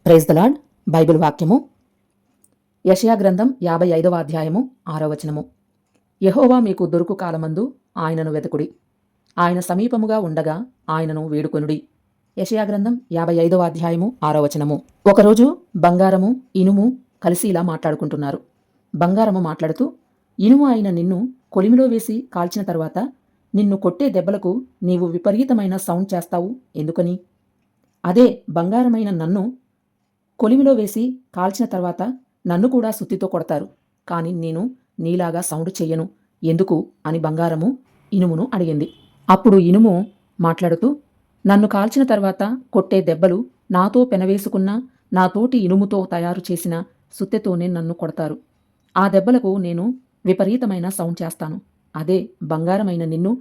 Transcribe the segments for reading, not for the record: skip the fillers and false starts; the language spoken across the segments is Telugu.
Praise the lord. బైబిల్ వాక్యము యెషయా గ్రంథం 55వ అధ్యాయము 6వ వచనము. యెహోవా మీకు దొరుకు కాలమందు ఆయనను వెతుకుడి, ఆయన సమీపముగా ఉండగా ఆయనను వేడుకొనుడి. యెషయా గ్రంథం 55వ అధ్యాయము 6వ వచనము. ఒకరోజు బంగారము ఇనుము కలిసి ఇలా మాట్లాడుకుంటున్నారు. బంగారము మాట్లాడుతూ, ఇనుము అయిన నిన్ను కొలిమిలో వేసి కాల్చిన తర్వాత నిన్ను కొట్టే దెబ్బలకు నీవు విపరీతమైన సౌండ్ చేస్తావు ఎందుకని? అదే బంగారమైన నన్ను కొలిమిలో వేసి కాల్చిన తర్వాత నన్ను కూడా సుత్తితో కొడతారు, కానీ నేను నీలాగా సౌండ్ చెయ్యను ఎందుకు అని బంగారము ఇనుమును అడిగింది. అప్పుడు ఇనుము మాట్లాడుతూ, నన్ను కాల్చిన తర్వాత కొట్టే దెబ్బలు నాతో పెనవేసుకున్న నా తోటి ఇనుముతో తయారు చేసిన సుత్తెతోనే నన్ను కొడతారు. ఆ దెబ్బలకు నేను విపరీతమైన సౌండ్ చేస్తాను. అదే బంగారమైన నిన్ను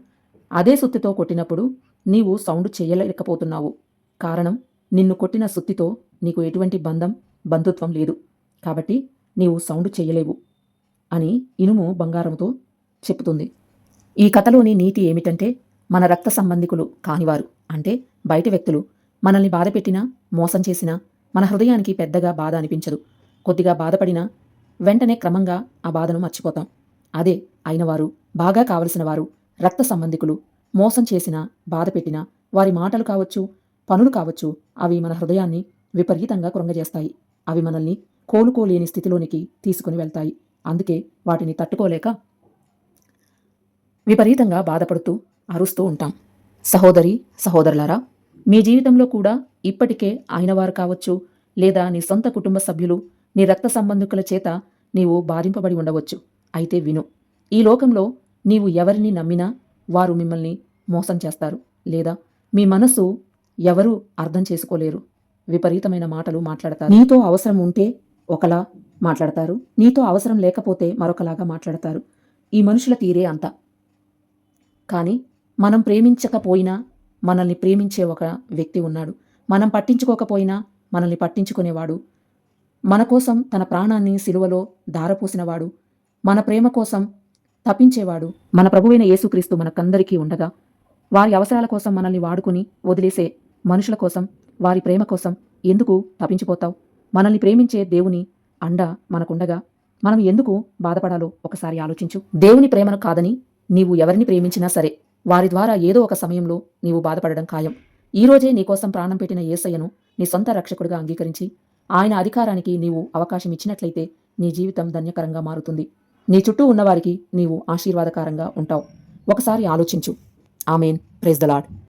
అదే సుత్తితో కొట్టినప్పుడు నీవు సౌండ్ చెయ్యలేకపోతున్నావు. కారణం, నిన్ను కొట్టిన సుత్తితో నీకు ఎటువంటి బంధుత్వం లేదు, కాబట్టి నీవు సౌండ్ చెయ్యలేవు అని ఇనుము బంగారంతో చెప్తుంది. ఈ కథలోని నీతి ఏమిటంటే, మన రక్త సంబంధికులు కానివారు, అంటే బయటి వ్యక్తులు మనల్ని బాధపెట్టినా మోసం చేసినా మన హృదయానికి పెద్దగా బాధ అనిపించదు. కొద్దిగా బాధపడినా వెంటనే క్రమంగా ఆ బాధను మర్చిపోతాం. అదే అయినవారు, బాగా కావలసిన వారు, రక్త సంబంధికులు మోసం చేసినా బాధపెట్టినా వారి మాటలు కావచ్చు, పనులు కావచ్చు, అవి మన హృదయాన్ని విపరీతంగా కృంగజేస్తాయి. అవి మనల్ని కోలుకోలేని స్థితిలోనికి తీసుకుని వెళ్తాయి. అందుకే వాటిని తట్టుకోలేక విపరీతంగా బాధపడుతూ అరుస్తూ ఉంటాం. సహోదరి సహోదరులారా, మీ జీవితంలో కూడా ఇప్పటికే అయినవారు కావచ్చు, లేదా నీ సొంత కుటుంబ సభ్యులు, నీ రక్త సంబంధికుల చేత నీవు బాధింపబడి ఉండవచ్చు. అయితే విను, ఈ లోకంలో నీవు ఎవరిని నమ్మినా వారు మిమ్మల్ని మోసం చేస్తారు, లేదా మీ మనసు ఎవరూ అర్థం చేసుకోలేరు. విపరీతమైన మాటలు మాట్లాడతారు. నీతో అవసరం ఉంటే ఒకలా మాట్లాడతారు, నీతో అవసరం లేకపోతే మరొకలాగా మాట్లాడతారు. ఈ మనుషుల తీరే అంత. కానీ మనం ప్రేమించకపోయినా మనల్ని ప్రేమించే ఒక వ్యక్తి ఉన్నాడు. మనం పట్టించుకోకపోయినా మనల్ని పట్టించుకునేవాడు, మన కోసం తన ప్రాణాన్ని సిలువలో ధారపోసినవాడు, మన ప్రేమ కోసం తప్పించేవాడు మన ప్రభువైన యేసుక్రీస్తు మనకందరికీ ఉండగా, వారి అవసరాల కోసం మనల్ని వాడుకుని వదిలేసే మనుషుల కోసం, వారి ప్రేమ కోసం ఎందుకు తప్పించిపోతావు? మనల్ని ప్రేమించే దేవుని అండ మనకుండగా మనం ఎందుకు బాధపడాలో ఒకసారి ఆలోచించు. దేవుని ప్రేమను కాదని నీవు ఎవరిని ప్రేమించినా సరే, వారి ద్వారా ఏదో ఒక సమయంలో నీవు బాధపడడం ఖాయం. ఈరోజే నీకోసం ప్రాణం పెట్టిన యేసయ్యను నీ సొంత రక్షకుడిగా అంగీకరించి ఆయన అధికారానికి నీవు అవకాశం ఇచ్చినట్లయితే నీ జీవితం ధన్యకరంగా మారుతుంది. నీ చుట్టూ ఉన్నవారికి నీవు ఆశీర్వాదకరంగా ఉంటావు. ఒకసారి ఆలోచించు. ఆమేన్. Praise the lord.